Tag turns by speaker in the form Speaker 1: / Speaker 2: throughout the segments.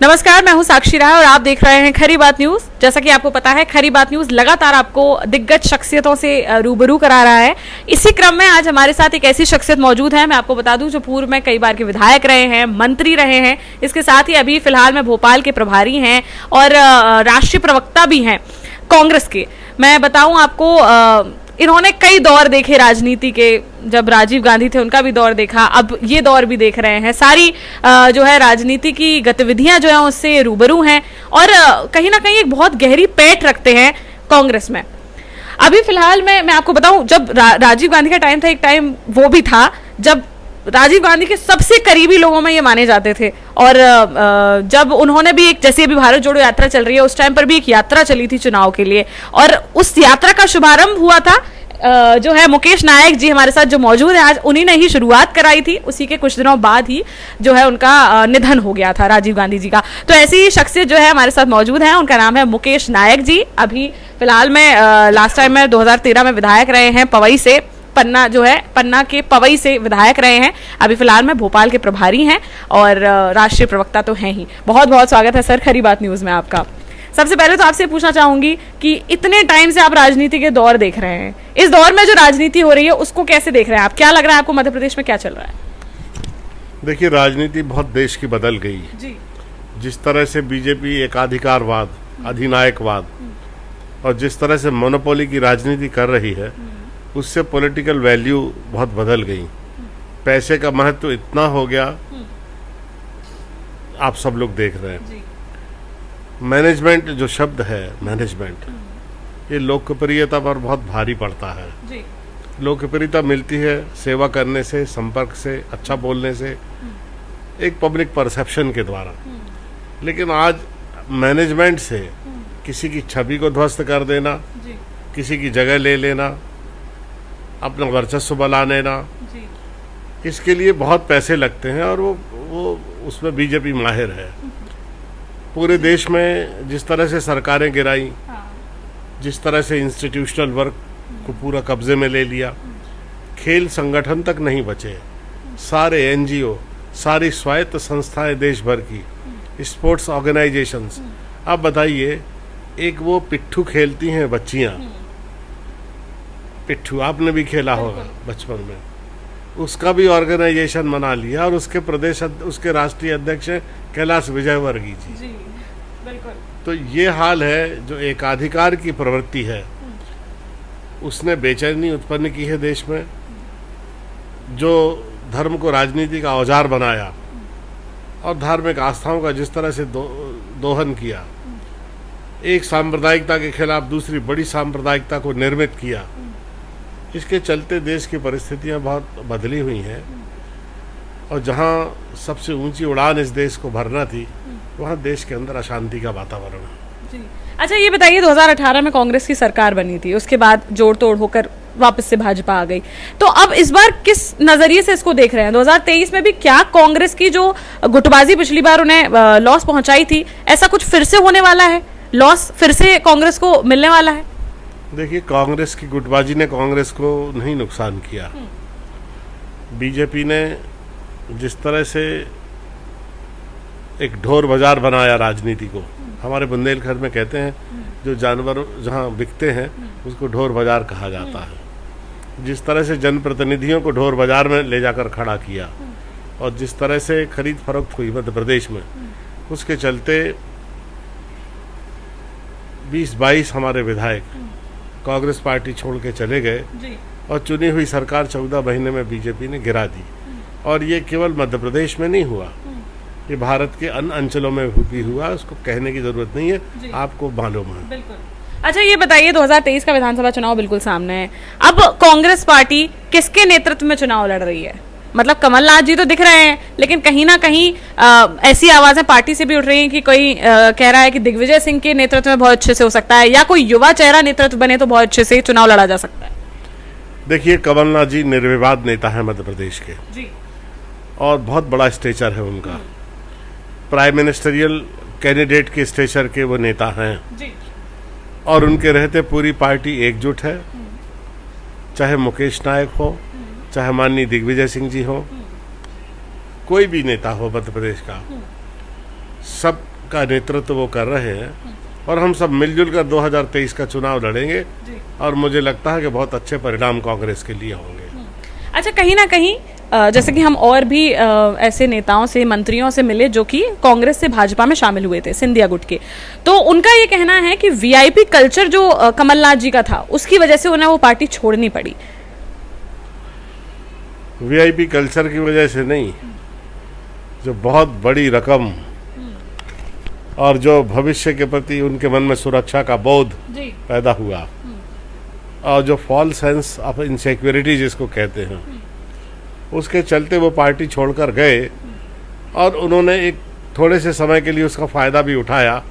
Speaker 1: नमस्कार, मैं हूं साक्षी राय और आप देख रहे हैं खरी बात न्यूज। जैसा कि आपको पता है, खरी बात न्यूज लगातार आपको दिग्गज शख्सियतों से रूबरू करा रहा है। इसी क्रम में आज हमारे साथ एक ऐसी शख्सियत मौजूद है, मैं आपको बता दूं, जो पूर्व में कई बार के विधायक रहे हैं, मंत्री रहे हैं। इसके साथ ही अभी फिलहाल में भोपाल के प्रभारी हैं और राष्ट्रीय प्रवक्ता भी हैं कांग्रेस के। मैं बताऊं आपको, इन्होंने कई दौर देखे राजनीति के। जब राजीव गांधी थे उनका भी दौर देखा, अब ये दौर भी देख रहे हैं। सारी जो है राजनीति की गतिविधियां जो है उससे रूबरू हैं और कहीं ना कहीं एक बहुत गहरी पैठ रखते हैं कांग्रेस में। अभी फिलहाल में मैं आपको बताऊं, जब राजीव गांधी का टाइम था, एक टाइम वो भी था जब राजीव गांधी के सबसे करीबी लोगों में ये माने जाते थे। और जब उन्होंने भी एक, जैसे अभी भारत जोड़ो यात्रा चल रही है, उस टाइम पर भी एक यात्रा चली थी चुनाव के लिए और उस यात्रा का शुभारंभ हुआ था जो है मुकेश नायक जी हमारे साथ जो मौजूद है आज, उन्हीं ने ही शुरुआत कराई थी। उसी के कुछ दिनों बाद ही जो है उनका निधन हो गया था राजीव गांधी जी का। तो ऐसी शख्सियत जो है हमारे साथ मौजूद है, उनका नाम है मुकेश नायक जी। अभी फिलहाल में लास्ट टाइम में 2013 में विधायक रहे हैं पवई से, पन्ना जो है पन्ना के पवई से विधायक रहे हैं। अभी फिलहाल में भोपाल के प्रभारी हैं और राष्ट्रीय प्रवक्ता तो हैं ही। बहुत बहुत स्वागत है सर खरी बात न्यूज में आपका। सबसे पहले तो आपसे पूछना चाहूंगी कि इतने टाइम से आप राजनीति के दौर देख रहे हैं, इस दौर में जो राजनीति हो रही है उसको कैसे देख रहे हैं आप? क्या लग रहा है आपको मध्य प्रदेश में क्या चल रहा है?
Speaker 2: देखिए, राजनीति बहुत देश की बदल गई
Speaker 1: जी।
Speaker 2: जिस तरह से बीजेपी एकाधिकारवाद, अधिनायकवाद और जिस तरह से मोनोपोली की राजनीति कर रही है, उससे पॉलिटिकल वैल्यू बहुत बदल गई। पैसे का महत्व इतना हो गया, आप सब लोग देख रहे हैं। मैनेजमेंट जो शब्द है, मैनेजमेंट, ये लोकप्रियता पर बहुत भारी पड़ता है।
Speaker 1: जी।
Speaker 2: लोकप्रियता मिलती है सेवा करने से, संपर्क से, अच्छा बोलने से, एक पब्लिक परसेप्शन के द्वारा। लेकिन आज मैनेजमेंट से किसी की छवि को ध्वस्त कर देना, किसी की जगह ले लेना, अपना वर्चस्व बना लेना, इसके लिए बहुत पैसे लगते हैं और वो उसमें बीजेपी माहिर है। पूरे देश में जिस तरह से सरकारें गिराई, जिस तरह से इंस्टीट्यूशनल वर्क को पूरा कब्जे में ले लिया, खेल संगठन तक नहीं बचे। सारे एनजीओ, सारी स्वायत्त संस्थाएं देश भर की, स्पोर्ट्स ऑर्गेनाइजेशंस। अब बताइए, एक वो पिट्ठू खेलती हैं बच्चियां, पिट्ठू आपने भी खेला होगा बचपन में, उसका भी ऑर्गेनाइजेशन बना लिया और उसके राष्ट्रीय अध्यक्ष हैं कैलाश विजयवर्गीय जी।
Speaker 1: बिल्कुल।
Speaker 2: तो ये हाल है, जो एकाधिकार की प्रवृत्ति है उसने बेचैनी उत्पन्न की है देश में। जो धर्म को राजनीति का औजार बनाया और धार्मिक आस्थाओं का जिस तरह से दोहन किया, एक सांप्रदायिकता के खिलाफ दूसरी बड़ी सांप्रदायिकता को निर्मित किया, इसके चलते देश की परिस्थितियां बहुत बदली हुई हैं। और जहां सबसे ऊंची उड़ान इस देश को भरना थी, वहां देश के अंदर अशांति का वातावरण है।
Speaker 1: जी। अच्छा, ये बताइए, 2018 में कांग्रेस की सरकार बनी थी, उसके बाद जोड़ तोड़ होकर वापस से भाजपा आ गई। तो अब इस बार किस नजरिए से इसको देख रहे हैं? 2023 में भी क्या कांग्रेस की जो गुटबाजी पिछली बार उन्हें लॉस पहुंचाई थी, ऐसा कुछ फिर से होने वाला है? लॉस फिर से कांग्रेस को मिलने वाला है?
Speaker 2: देखिए, कांग्रेस की गुटबाजी ने कांग्रेस को नहीं नुकसान किया। बीजेपी ने जिस तरह से एक ढोर बाजार बनाया राजनीति को, हमारे बुंदेलखंड में कहते हैं जो जानवर जहां बिकते हैं उसको ढोर बाजार कहा जाता है। जिस तरह से जनप्रतिनिधियों को ढोर बाजार में ले जाकर खड़ा किया और जिस तरह से खरीद फरोख्त हुई मध्य प्रदेश में, उसके चलते 20-22 हमारे विधायक कांग्रेस पार्टी छोड़ के चले गए और चुनी हुई सरकार 14 महीने में बीजेपी ने गिरा दी। और ये केवल मध्य प्रदेश में नहीं हुआ, ये भारत के अन्य अंचलों में भी हुआ। उसको कहने की जरूरत नहीं है, आपको मालूम है।
Speaker 1: बिल्कुल। अच्छा, ये बताइए, 2023 का विधानसभा चुनाव बिल्कुल सामने है। अब कांग्रेस पार्टी किसके नेतृत्व में चुनाव लड़ रही है? मतलब कमलनाथ जी तो दिख रहे हैं, लेकिन कहीं ना कहीं ऐसी आवाजें पार्टी से भी उठ रही हैं कि कोई कह रहा है कि दिग्विजय सिंह के नेतृत्व में बहुत अच्छे से हो सकता है, या कोई युवा चेहरा नेतृत्व बने तो बहुत अच्छे से चुनाव लड़ा जा सकता है।
Speaker 2: देखिए, कमलनाथ जी निर्विवाद नेता है मध्य प्रदेश के
Speaker 1: जी।
Speaker 2: और बहुत बड़ा स्टेचर है उनका, प्राइम मिनिस्टरियल कैंडिडेट के स्टेचर के वो नेता हैं जी। और उनके रहते पूरी पार्टी एकजुट है, चाहे मुकेश नायक हो, चाहे माननीय दिग्विजय सिंह जी हो, कोई भी नेता हो मध्य प्रदेश का, सब का नेतृत्व वो कर रहे हैं और हम सब मिलजुल कर 2023 का चुनाव लड़ेंगे और मुझे लगता है कि बहुत अच्छे परिणाम कांग्रेस के लिए होंगे।
Speaker 1: अच्छा, कहीं ना कहीं जैसे कि हम और भी ऐसे नेताओं से, मंत्रियों से मिले जो कि कांग्रेस से भाजपा में शामिल हुए थे, सिंधिया गुट के, तो उनका ये कहना है कि वीआईपी कल्चर जो कमलनाथ जी का था उसकी वजह से उन्हें वो पार्टी छोड़नी पड़ी।
Speaker 2: वीआईपी कल्चर की वजह से नहीं, जो बहुत बड़ी रकम और जो भविष्य के प्रति उनके मन में सुरक्षा का बोध पैदा हुआ और जो फॉल्स सेंस ऑफ इनसिक्योरिटी जिसको कहते हैं, उसके चलते वो पार्टी छोड़कर गए और उन्होंने एक थोड़े से समय के लिए उसका फ़ायदा भी उठाया,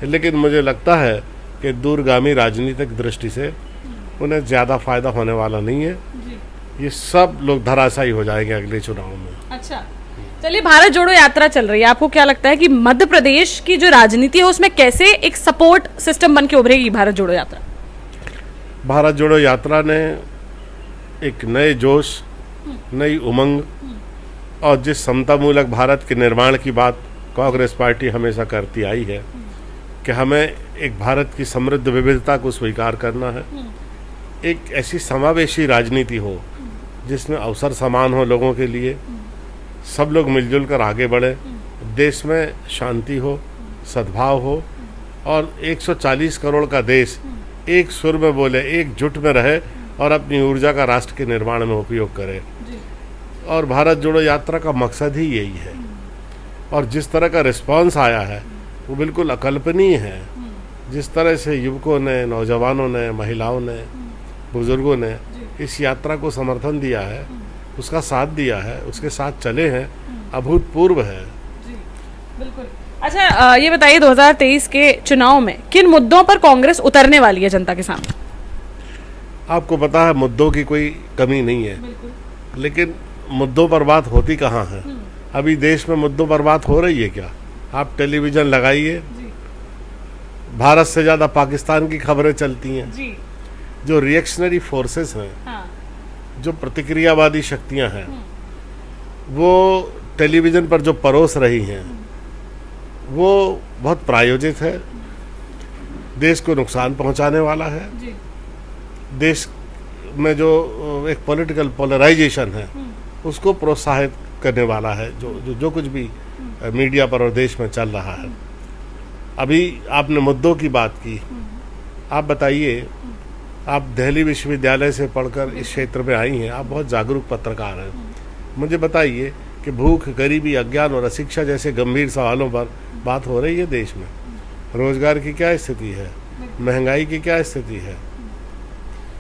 Speaker 2: लेकिन मुझे लगता है कि दूरगामी राजनीतिक दृष्टि से उन्हें ज़्यादा फायदा होने वाला नहीं है। ये सब लोग धराशायी हो जाएंगे अगले चुनाव में।
Speaker 1: अच्छा, चलिए, भारत जोड़ो यात्रा चल रही है, आपको क्या लगता है कि मध्य प्रदेश की जो राजनीति है उसमें कैसे एक सपोर्ट सिस्टम बन के उभरेगी भारत जोड़ो यात्रा?
Speaker 2: भारत जोड़ो यात्रा ने एक नए जोश, नई उमंग और जिस समतामूलक भारत के निर्माण की बात कांग्रेस पार्टी हमेशा करती आई है कि हमें एक भारत की समृद्ध विविधता को स्वीकार करना है, एक ऐसी समावेशी राजनीति हो जिसमें अवसर समान हो लोगों के लिए, सब लोग मिलजुल कर आगे बढ़े, देश में शांति हो, सद्भाव हो और 140 करोड़ का देश एक सुर में बोले, एकजुट में रहे और अपनी ऊर्जा का राष्ट्र के निर्माण में उपयोग करे। और भारत जोड़ो यात्रा का मकसद ही यही है और जिस तरह का रिस्पांस आया है वो बिल्कुल अकल्पनीय है। जिस तरह से युवकों ने, नौजवानों ने, महिलाओं ने, बुजुर्गों ने इस यात्रा को समर्थन दिया है, उसका साथ दिया है, उसके साथ चले हैं, अभूतपूर्व है।
Speaker 1: बिल्कुल। अच्छा, ये बताइए 2023 के चुनाव में किन मुद्दों पर कांग्रेस उतरने वाली है जनता के सामने?
Speaker 2: आपको पता है मुद्दों की कोई कमी नहीं है, लेकिन मुद्दों पर बात होती कहाँ है? अभी देश में मुद्दों पर बात हो रही है क्या? आप टेलीविजन लगाइए, भारत से ज़्यादा पाकिस्तान की खबरें चलती हैं। जो रिएक्शनरी फोर्सेस हैं, जो प्रतिक्रियावादी शक्तियां हैं, वो टेलीविज़न पर जो परोस रही हैं वो बहुत प्रायोजित है, देश को नुकसान पहुंचाने वाला है। देश में जो एक पॉलिटिकल पोलराइजेशन है उसको प्रोत्साहित करने वाला है जो कुछ भी मीडिया पर और देश में चल रहा है। अभी आपने मुद्दों की बात की, आप बताइए, आप दिल्ली विश्वविद्यालय से पढ़कर इस क्षेत्र में आई हैं, आप बहुत जागरूक पत्रकार हैं, मुझे बताइए कि भूख, गरीबी, अज्ञान और अशिक्षा जैसे गंभीर सवालों पर बात हो रही है देश में? रोजगार की क्या स्थिति है? महंगाई की क्या स्थिति है?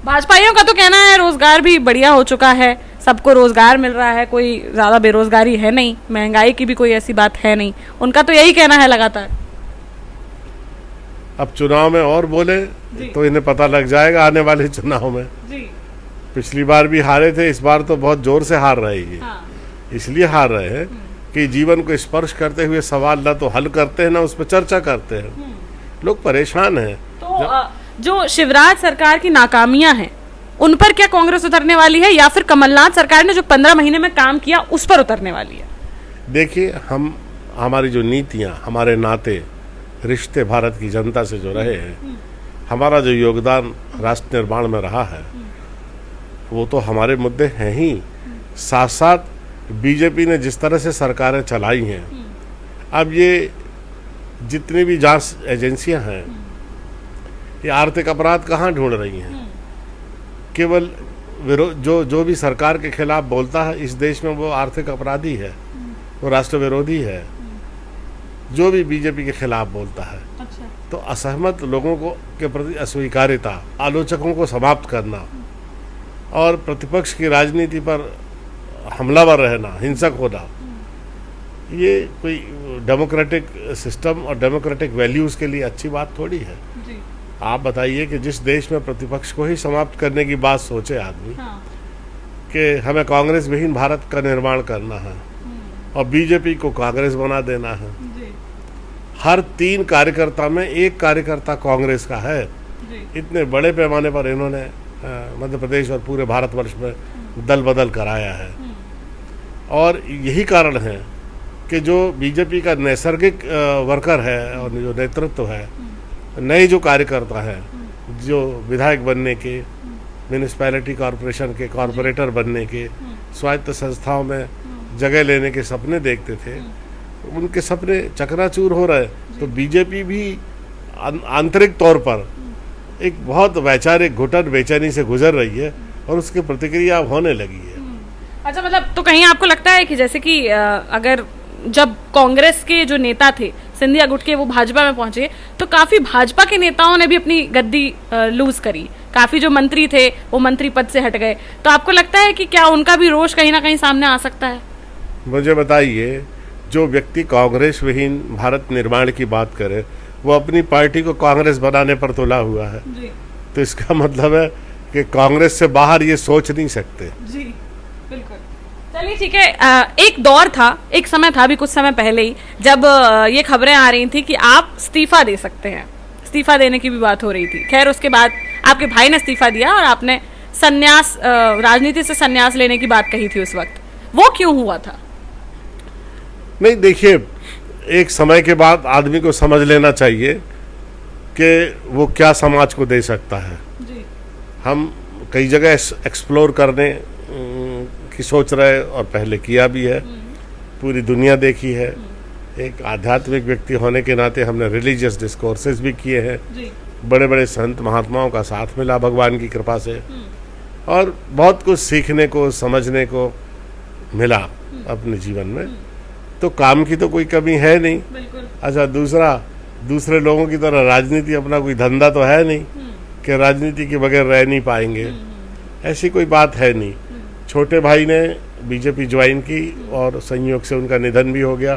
Speaker 1: भाजपाइयों का तो कहना है रोजगार भी बढ़िया हो चुका है, सबको रोजगार मिल रहा है, कोई ज्यादा बेरोजगारी है नहीं, महंगाई की भी कोई ऐसी बात है नहीं, उनका तो यही कहना है लगातार।
Speaker 2: अब चुनाव में और बोले तो इन्हें पता लग जाएगा आने वाले चुनाव में। पिछली बार भी हारे थे, इस बार तो बहुत जोर से हार रहे हैं। इसलिए हार रहे हैं कि जीवन को स्पर्श करते हुए सवाल ना तो हल करते हैं ना उस पर चर्चा करते हैं, लोग परेशान हैं।
Speaker 1: तो जो शिवराज सरकार की नाकामियां हैं उन पर क्या कांग्रेस उतरने वाली है या फिर कमलनाथ सरकार ने जो 15 महीने में काम किया उस पर उतरने वाली है?
Speaker 2: देखिए, हमारी जो नीतियां, हमारे नाते, रिश्ते भारत की जनता से जो रहे हैं, हमारा जो योगदान राष्ट्र निर्माण में रहा है, वो तो हमारे मुद्दे हैं ही। साथ साथ बीजेपी ने जिस तरह से सरकारें चलाई हैं, अब ये जितनी भी जांच एजेंसियां हैं, ये आर्थिक अपराध कहाँ ढूंढ रही हैं? केवल जो भी सरकार के खिलाफ बोलता है इस देश में वो आर्थिक अपराधी है, वो राष्ट्र विरोधी है। जो भी बीजेपी के खिलाफ बोलता है, तो असहमत लोगों को के प्रति अस्वीकार्यता, आलोचकों को समाप्त करना और प्रतिपक्ष की राजनीति पर हमलावर रहना, हिंसक होना, ये कोई डेमोक्रेटिक सिस्टम और डेमोक्रेटिक वैल्यूज़ के लिए अच्छी बात थोड़ी है। आप बताइए कि जिस देश में प्रतिपक्ष को ही समाप्त करने की बात सोचे आदमी, कि हमें कांग्रेस विहीन भारत का निर्माण करना है और बीजेपी को कांग्रेस बना देना है, हर 3 कार्यकर्ता में 1 कार्यकर्ता कांग्रेस का है। इतने बड़े पैमाने पर इन्होंने मध्य प्रदेश और पूरे भारतवर्ष में दल बदल कराया है और यही कारण है कि जो बीजेपी का नैसर्गिक वर्कर है और जो नेतृत्व है, नए जो कार्यकर्ता हैं, जो विधायक बनने के, म्यूनिसिपैलिटी कॉरपोरेशन के कॉरपोरेटर बनने के, स्वायत्त संस्थाओं में जगह लेने के सपने देखते थे, उनके सपने चकनाचूर हो रहे। तो बीजेपी भी आंतरिक तौर पर एक बहुत वैचारिक घुटन बेचैनी से गुजर रही है और उसकी प्रतिक्रिया अब होने लगी है।
Speaker 1: अच्छा, मतलब तो कहीं आपको लगता है कि जैसे कि अगर जब कांग्रेस के जो नेता थे सिंधिया गुट के, वो भाजपा में पहुंचे तो काफी भाजपा के नेताओं ने भी अपनी गद्दी लूज करी, काफी जो मंत्री थे वो मंत्री पद से हट गए, तो आपको लगता है कि क्या उनका भी रोष कहीं ना कहीं सामने आ सकता है?
Speaker 2: मुझे बताइए, जो व्यक्ति कांग्रेस विहीन भारत निर्माण की बात करे वो अपनी पार्टी को कांग्रेस बनाने पर तुला हुआ है
Speaker 1: जी।
Speaker 2: तो इसका मतलब है कि कांग्रेस से बाहर ये सोच नहीं सकते।
Speaker 1: जी बिल्कुल। चलिए ठीक है, एक दौर था, एक समय था, अभी कुछ समय पहले ही, जब ये खबरें आ रही थी कि आप इस्तीफा दे सकते हैं, इस्तीफा देने की भी बात हो रही थी। खैर उसके बाद आपके भाई ने इस्तीफा दिया और आपने संन्यास, राजनीति से संन्यास लेने की बात कही थी उस वक्त। वो क्यों हुआ था?
Speaker 2: नहीं, देखिए, एक समय के बाद आदमी को समझ लेना चाहिए कि वो क्या समाज को दे सकता है।
Speaker 1: जी।
Speaker 2: हम कई जगह एक्सप्लोर करने की सोच रहे और पहले किया भी है, पूरी दुनिया देखी है। एक आध्यात्मिक व्यक्ति होने के नाते हमने रिलीजियस डिस्कोर्सेस भी किए हैं, बड़े बड़े संत महात्माओं का साथ मिला भगवान की कृपा से, और बहुत कुछ सीखने को समझने को मिला अपने जीवन में। तो काम की तो कोई कमी है नहीं। अच्छा, दूसरे लोगों की तरह राजनीति अपना कोई धंधा तो है नहीं कि राजनीति के बगैर रह नहीं पाएंगे, ऐसी कोई बात है नहीं। छोटे भाई ने बीजेपी ज्वाइन की और संयोग से उनका निधन भी हो गया।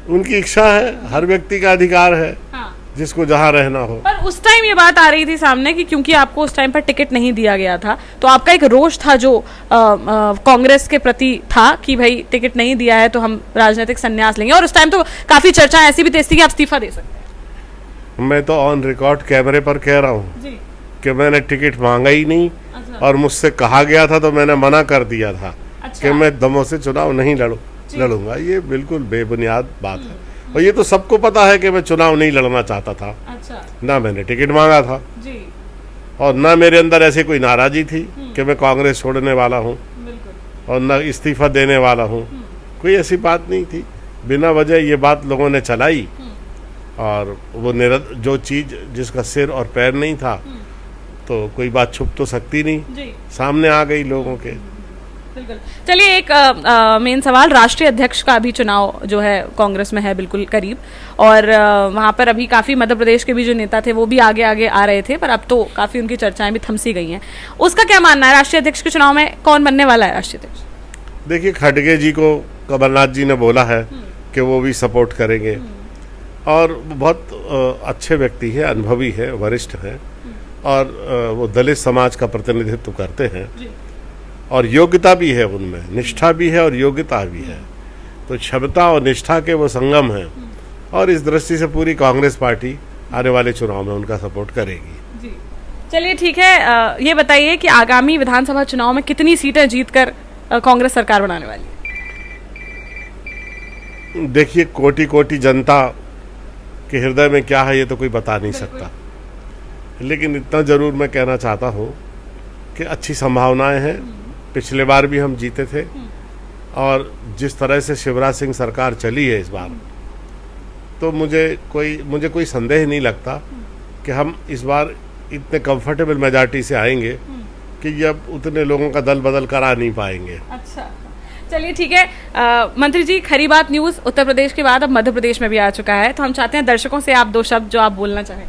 Speaker 2: उनकी इच्छा है, हर व्यक्ति का अधिकार है, हाँ। जिसको जहाँ रहना हो।
Speaker 1: पर उस टाइम ये बात आ रही थी सामने कि क्योंकि आपको उस टाइम पर टिकट नहीं दिया गया था, तो आपका एक रोष था जो कांग्रेस के प्रति था कि भाई टिकट नहीं दिया है तो हम राजनीतिक संन्यास लेंगे, और उस टाइम तो काफी चर्चा ऐसी भी थी कि आप इस्तीफा दे सकते हैं।
Speaker 2: मैं तो ऑन रिकॉर्ड कैमरे पर कह रहा हूँ कि मैंने टिकट मांगा ही नहीं। अच्छा। और मुझसे कहा गया था तो मैंने मना कर दिया था। अच्छा। कि मैं दमों से चुनाव नहीं लड़ूंगा। ये बिल्कुल बेबुनियाद बात है, और ये तो सबको पता है कि मैं चुनाव नहीं लड़ना चाहता था। अच्छा। ना मैंने टिकट मांगा था जी। और ना मेरे अंदर ऐसी कोई नाराजी थी कि मैं कांग्रेस छोड़ने वाला हूँ, और ना इस्तीफा देने वाला हूँ। कोई ऐसी बात नहीं थी। बिना वजह ये बात लोगों ने चलाई, और वो जो चीज जिसका सिर और पैर नहीं था, तो कोई बात छुप तो सकती नहीं, सामने आ गई लोगों के।
Speaker 1: चलिए, एक मेन सवाल, राष्ट्रीय अध्यक्ष का अभी चुनाव जो है कांग्रेस में है बिल्कुल करीब, और वहां पर अभी काफी मध्य प्रदेश के भी जो नेता थे वो भी आगे आगे आ रहे थे, पर अब तो काफी उनकी चर्चाएं भी थमसी गई हैं। उसका क्या मानना है, राष्ट्रीय अध्यक्ष के चुनाव में कौन बनने वाला है राष्ट्रीय अध्यक्ष?
Speaker 2: देखिए, खड़गे जी को कमलनाथ जी ने बोला है कि वो भी सपोर्ट करेंगे, और बहुत अच्छे व्यक्ति है, अनुभवी है, वरिष्ठ है, और वो दलित समाज का प्रतिनिधित्व करते हैं, और योग्यता भी है उनमें, निष्ठा भी है और योग्यता भी है। तो क्षमता और निष्ठा के वो संगम है, और इस दृष्टि से पूरी कांग्रेस पार्टी आने वाले चुनाव में उनका सपोर्ट करेगी।
Speaker 1: जी। चलिए ठीक है, ये बताइए कि आगामी विधानसभा चुनाव में कितनी सीटें जीतकर कांग्रेस सरकार बनाने वाली है?
Speaker 2: देखिए, कोटि कोटि जनता के हृदय में क्या है ये तो कोई बता नहीं सकता, लेकिन इतना जरूर मैं कहना चाहता हूँ कि अच्छी संभावनाएं हैं। पिछले बार भी हम जीते थे, और जिस तरह से शिवराज सिंह सरकार चली है इस बार, तो मुझे कोई संदेह नहीं लगता कि हम इस बार इतने कंफर्टेबल मेजॉरिटी से आएंगे कि ये अब उतने लोगों का दल बदल करा नहीं पाएंगे।
Speaker 1: अच्छा, चलिए ठीक है। मंत्री जी, खरी बात न्यूज़ उत्तर प्रदेश के बाद अब मध्य प्रदेश में भी आ चुका है, तो हम चाहते हैं दर्शकों से आप दो शब्द जो आप बोलना चाहें।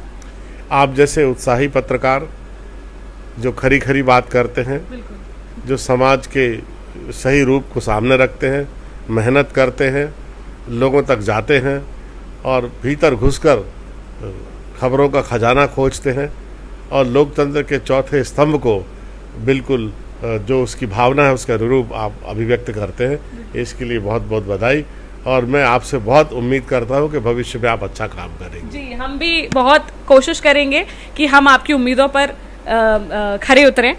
Speaker 2: आप जैसे उत्साही पत्रकार जो खरी खरी बात करते हैं, जो समाज के सही रूप को सामने रखते हैं, मेहनत करते हैं, लोगों तक जाते हैं, और भीतर घुसकर खबरों का खजाना खोजते हैं, और लोकतंत्र के चौथे स्तंभ को बिल्कुल जो उसकी भावना है उसके अनुरूप आप अभिव्यक्त करते हैं, इसके लिए बहुत बहुत बधाई। और मैं आपसे बहुत उम्मीद करता हूं कि भविष्य में आप अच्छा काम करेंगे।
Speaker 1: जी, हम भी बहुत कोशिश करेंगे कि हम आपकी उम्मीदों पर खरे उतरें।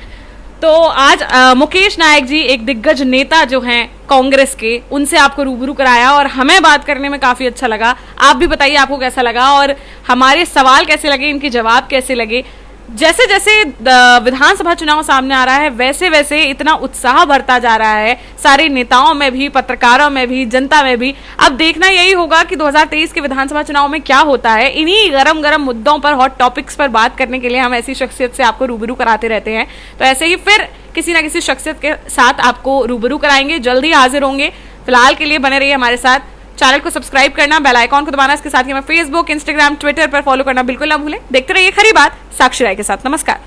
Speaker 1: तो आज मुकेश नायक जी, एक दिग्गज नेता जो हैं कांग्रेस के, उनसे आपको रूबरू कराया और हमें बात करने में काफी अच्छा लगा। आप भी बताइए आपको कैसा लगा और हमारे सवाल कैसे लगे, इनके जवाब कैसे लगे। जैसे जैसे विधानसभा चुनाव सामने आ रहा है वैसे वैसे इतना उत्साह बढ़ता जा रहा है सारे नेताओं में भी, पत्रकारों में भी, जनता में भी। अब देखना यही होगा कि 2023 के विधानसभा चुनाव में क्या होता है। इन्हीं गरम गरम मुद्दों पर, हॉट टॉपिक्स पर बात करने के लिए हम ऐसी शख्सियत से आपको रूबरू कराते रहते हैं। तो ऐसे ही फिर किसी ना किसी शख्सियत के साथ आपको रूबरू कराएंगे, जल्दी हाजिर होंगे। फिलहाल के लिए बने रहिए हमारे साथ। चैनल को सब्सक्राइब करना, बेल आइकॉन को दबाना, इसके साथ ही हमें फेसबुक, इंस्टाग्राम, ट्विटर पर फॉलो करना बिल्कुल ना भूलें। देखते रहिए खरी बात साक्षी राय के साथ। नमस्कार।